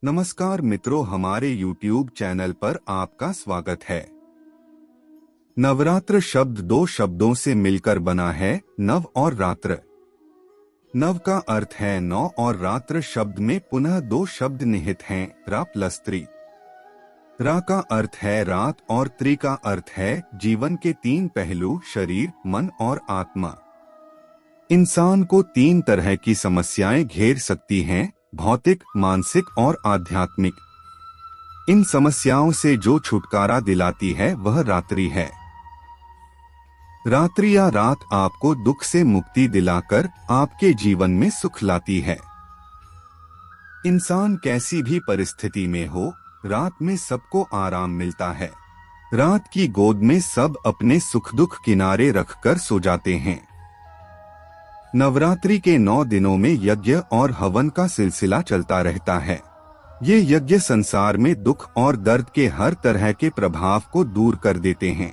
नमस्कार मित्रों, हमारे YouTube चैनल पर आपका स्वागत है। नवरात्र शब्द दो शब्दों से मिलकर बना है, नव और रात्र। नव का अर्थ है नौ और रात्र शब्द में पुनः दो शब्द निहित हैं, रा प्लस त्रि। रा का अर्थ है रात और त्रि का अर्थ है जीवन के तीन पहलू, शरीर, मन और आत्मा। इंसान को तीन तरह की समस्याएं घेर सकती हैं, भौतिक, मानसिक और आध्यात्मिक। इन समस्याओं से जो छुटकारा दिलाती है वह रात्रि है। रात्रि या रात आपको दुख से मुक्ति दिलाकर आपके जीवन में सुख लाती है। इंसान कैसी भी परिस्थिति में हो, रात में सबको आराम मिलता है। रात की गोद में सब अपने सुख दुख किनारे रखकर सो जाते हैं। नवरात्रि के 9 दिनों में यज्ञ और हवन का सिलसिला चलता रहता है। ये यज्ञ संसार में दुख और दर्द के हर तरह के प्रभाव को दूर कर देते हैं।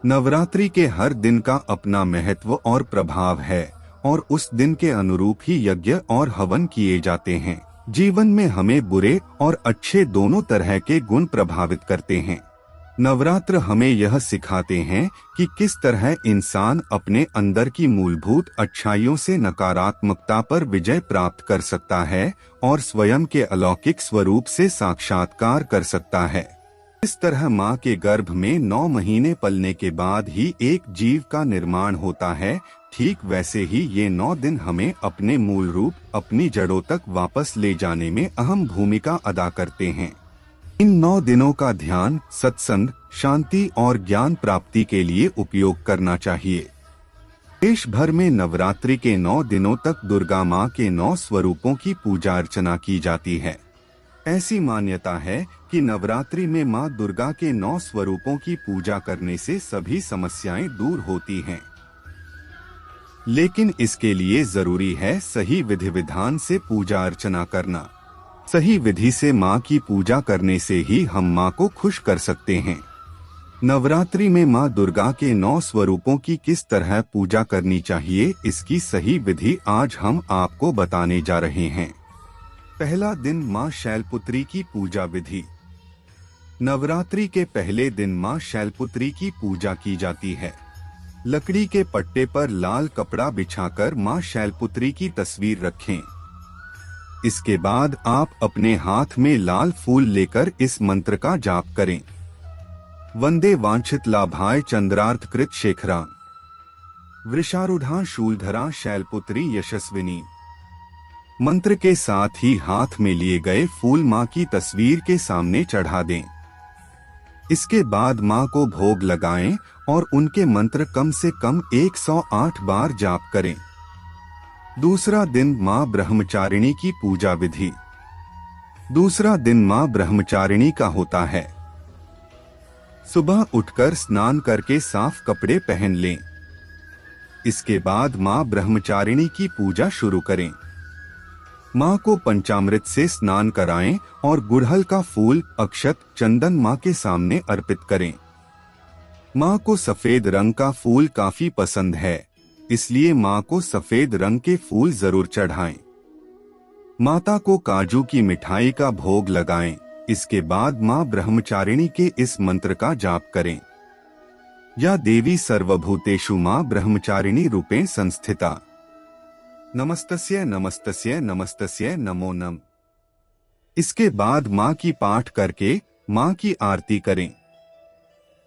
नवरात्रि के हर दिन का अपना महत्व और प्रभाव है और उस दिन के अनुरूप ही यज्ञ और हवन किए जाते हैं। जीवन में हमें बुरे और अच्छे दोनों तरह के गुण प्रभावित करते हैं। नवरात्र हमें यह सिखाते हैं कि किस तरह इंसान अपने अंदर की मूलभूत अच्छाइयों से नकारात्मकता पर विजय प्राप्त कर सकता है और स्वयं के अलौकिक स्वरूप से साक्षात्कार कर सकता है। इस तरह माँ के गर्भ में 9 महीने पलने के बाद ही एक जीव का निर्माण होता है। ठीक वैसे ही ये 9 दिन हमें अपने मूल रूप, अपनी जड़ों तक वापस ले जाने में अहम भूमिका अदा करते हैं। इन 9 दिनों का ध्यान, सत्संग, शांति और ज्ञान प्राप्ति के लिए उपयोग करना चाहिए। देश भर में नवरात्रि के 9 दिनों तक दुर्गा माँ के 9 स्वरूपों की पूजा अर्चना की जाती है। ऐसी मान्यता है कि नवरात्रि में माँ दुर्गा के 9 स्वरूपों की पूजा करने से सभी समस्याएं दूर होती हैं। लेकिन इसके लिए जरूरी है सही विधि विधान से पूजा अर्चना करना। सही विधि से माँ की पूजा करने से ही हम माँ को खुश कर सकते हैं। नवरात्रि में माँ दुर्गा के 9 स्वरूपों की किस तरह पूजा करनी चाहिए, इसकी सही विधि आज हम आपको बताने जा रहे हैं। पहला दिन, माँ शैलपुत्री की पूजा विधि। नवरात्रि के पहले दिन माँ शैलपुत्री की पूजा की जाती है। लकड़ी के पट्टे पर लाल कपड़ा बिछाकर माँ शैलपुत्री की तस्वीर रखें। इसके बाद आप अपने हाथ में लाल फूल लेकर इस मंत्र का जाप करें। वंदे वांछित लाभाय चंद्रार्थ शेखरा वृषारूढ़ा शूलधरा शैलपुत्री यशस्विनी। मंत्र के साथ ही हाथ में लिए गए फूल माँ की तस्वीर के सामने चढ़ा दें। इसके बाद माँ को भोग लगाएं और उनके मंत्र कम से कम 108 बार जाप करें। दूसरा दिन, माँ ब्रह्मचारिणी की पूजा विधि। दूसरा दिन माँ ब्रह्मचारिणी का होता है। सुबह उठकर स्नान करके साफ कपड़े पहन लें। इसके बाद माँ ब्रह्मचारिणी की पूजा शुरू करें। माँ को पंचामृत से स्नान कराएं और गुड़हल का फूल, अक्षत, चंदन माँ के सामने अर्पित करें। माँ को सफेद रंग का फूल काफी पसंद है, इसलिए माँ को सफेद रंग के फूल जरूर चढ़ाएं। माता को काजू की मिठाई का भोग लगाएं। इसके बाद माँ ब्रह्मचारिणी के इस मंत्र का जाप करें। या देवी सर्वभूतेषु माँ ब्रह्मचारिणी रूपेण संस्थिता। नमस्तस्य नमस्तस्य नमस्तस्य नमो नम। इसके बाद माँ की पाठ करके माँ की आरती करें।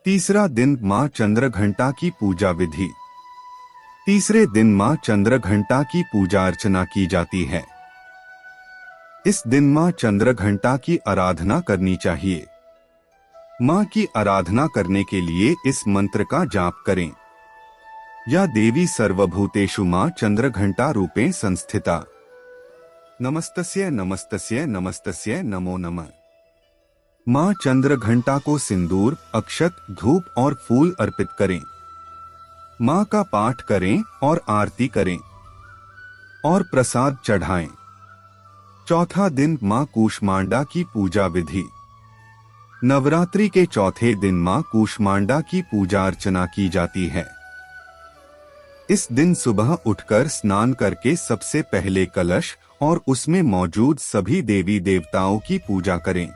तीसरा दिन, माँ चंद्रघंटा की पूजा विधि। तीसरे दिन माँ चंद्रघंटा की पूजा अर्चना की जाती है। इस दिन माँ चंद्रघंटा की आराधना करनी चाहिए। माँ की आराधना करने के लिए इस मंत्र का जाप करें। या देवी सर्वभूतेषु माँ चंद्रघंटा रूपेण संस्थिता। नमस्तस्य नमस्तस्य नमस्तस्य नमो नमः। माँ चंद्रघंटा को सिंदूर, अक्षत, धूप और फूल अर्पित करें। माँ का पाठ करें और आरती करें और प्रसाद चढ़ाएं। चौथा दिन, माँ कूष्मांडा की पूजा विधि। नवरात्रि के चौथे दिन माँ कूष्मांडा की पूजा अर्चना की जाती है। इस दिन सुबह उठकर स्नान करके सबसे पहले कलश और उसमें मौजूद सभी देवी देवताओं की पूजा करें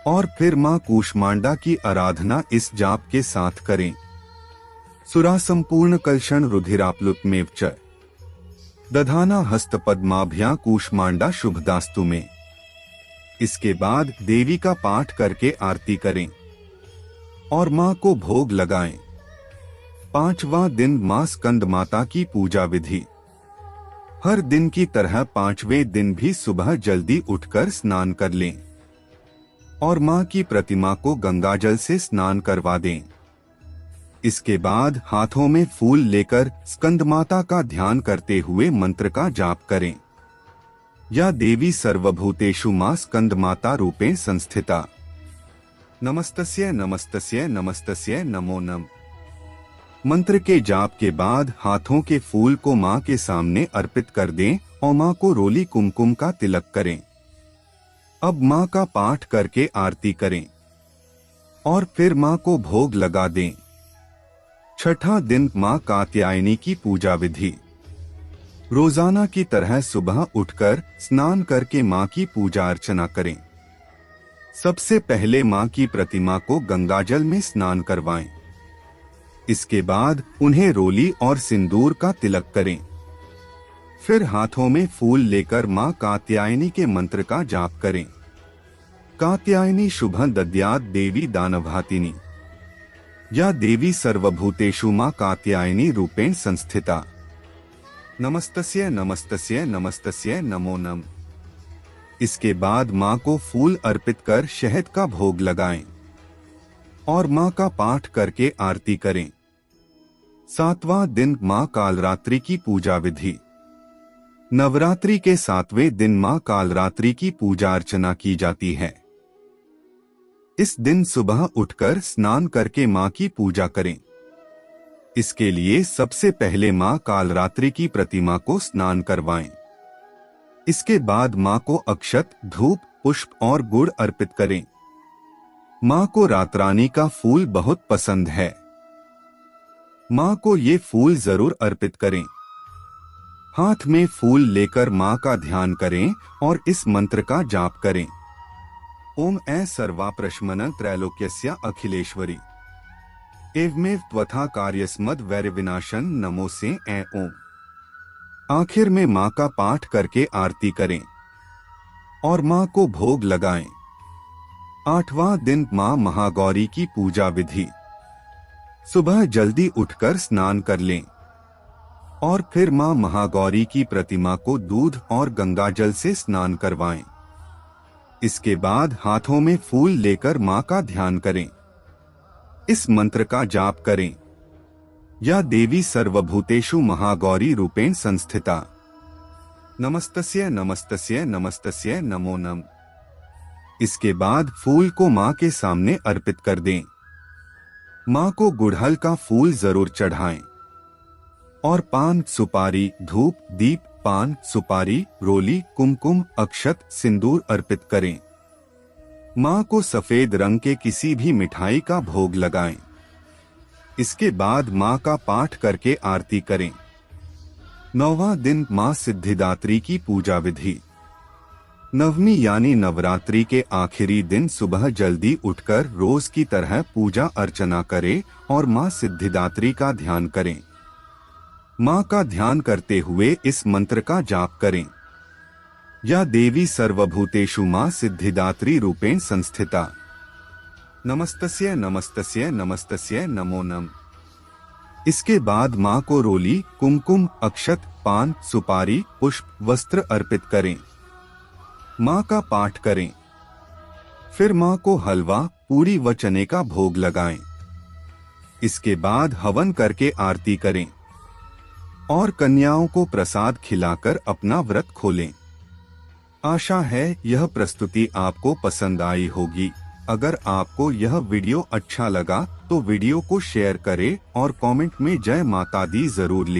और फिर मां कूष्मांडा की आराधना इस जाप के साथ करें। सुरा संपूर्ण कलशण रुधिराप्लुतमेव च दधाना हस्त पद्माभ्या कूष्मांडा शुभदास्तु में। इसके बाद देवी का पाठ करके आरती करें और मां को भोग लगाएं। 5वां दिन मां स्कंद माता की पूजा विधि। हर दिन की तरह 5वें दिन भी सुबह जल्दी उठकर स्नान कर लें और मां की प्रतिमा को गंगाजल से स्नान करवा दें। इसके बाद हाथों में फूल लेकर स्कंद माता का ध्यान करते हुए मंत्र का जाप करें। या देवी सर्वभूतेषु मां स्कंद माता रूपेण संस्थिता। नमस्तस्य नमस्तस्य नमस्तस्य नमो नम। मंत्र के जाप के बाद हाथों के फूल को मां के सामने अर्पित कर दें और मां को रोली कुमकुम का तिलक करें। अब मां का पाठ करके आरती करें और फिर मां को भोग लगा दें। 6ठा दिन मां कात्यायनी की पूजा विधि। रोजाना की तरह सुबह उठकर स्नान करके मां की पूजा अर्चना करें। सबसे पहले मां की प्रतिमा को गंगाजल में स्नान करवाएं। इसके बाद उन्हें रोली और सिंदूर का तिलक करें। फिर हाथों में फूल लेकर मां कात्यायनी के मंत्र का जाप करें। कात्यायनी शुभं दद्यात् देवी दानवहातिनी। या देवी सर्वभूतेषु मां कात्यायनी रूपेण संस्थिता। नमस्तस्य नमस्तस्य नमस्तस्य नमो नम। इसके बाद मां को फूल अर्पित कर शहद का भोग लगाएं और मां का पाठ करके आरती करें। 7वां दिन मां कालरात्रि की पूजा विधि। नवरात्रि के 7वें दिन मां कालरात्रि की पूजा अर्चना की जाती है। इस दिन सुबह उठकर स्नान करके मां की पूजा करें। इसके लिए सबसे पहले मां कालरात्रि की प्रतिमा को स्नान करवाएं। इसके बाद मां को अक्षत, धूप, पुष्प और गुड़ अर्पित करें। मां को रातरानी का फूल बहुत पसंद है। मां को ये फूल जरूर अर्पित करें। हाथ में फूल लेकर मां का ध्यान करें और इस मंत्र का जाप करें। ओम ऐ सर्वा प्रशमन त्रैलोक्यस्य अखिलेश्वरी एवमेव त्वथा कार्यस्मद वैर विनाशन नमो से ऐ ओम। आखिर में मां का पाठ करके आरती करें और मां को भोग लगाएं। 8वां दिन मां महागौरी की पूजा विधि। सुबह जल्दी उठकर स्नान कर लें और फिर मां महागौरी की प्रतिमा को दूध और गंगाजल से स्नान करवाएं। इसके बाद हाथों में फूल लेकर मां का ध्यान करें। इस मंत्र का जाप करें। या देवी सर्वभूतेषु महागौरी रूपेण संस्थिता। नमस्तस्य नमस्तस्य नमस्तस्य नमो नम। इसके बाद फूल को मां के सामने अर्पित कर दें। मां को गुड़हल का फूल जरूर चढ़ाएं और पान, सुपारी, धूप, दीप, पान, सुपारी, रोली, कुमकुम, अक्षत, सिंदूर अर्पित करें। मां को सफेद रंग के किसी भी मिठाई का भोग लगाएं। इसके बाद मां का पाठ करके आरती करें। 9वां दिन मां सिद्धिदात्री की पूजा विधि। नवमी यानी नवरात्रि के आखिरी दिन सुबह जल्दी उठकर रोज की तरह पूजा अर्चना करें और मां सिद्धिदात्री का ध्यान करें। मां का ध्यान करते हुए इस मंत्र का जाप करें। या देवी सर्वभूतेषु मां सिद्धिदात्री रूपेण संस्थिता। नमस्तस्य नमस्तस्य नमस्तस्य नमो नम। इसके बाद मां को रोली, कुमकुम, अक्षत, पान, सुपारी, पुष्प, वस्त्र अर्पित करें। मां का पाठ करें। फिर मां को हलवा, पूरी व चने का भोग लगाएं। इसके बाद हवन करके आरती करें और कन्याओं को प्रसाद खिलाकर अपना व्रत खोलें। आशा है यह प्रस्तुति आपको पसंद आई होगी। अगर आपको यह वीडियो अच्छा लगा तो वीडियो को शेयर करें और कमेंट में जय माता दी जरूर लिखें।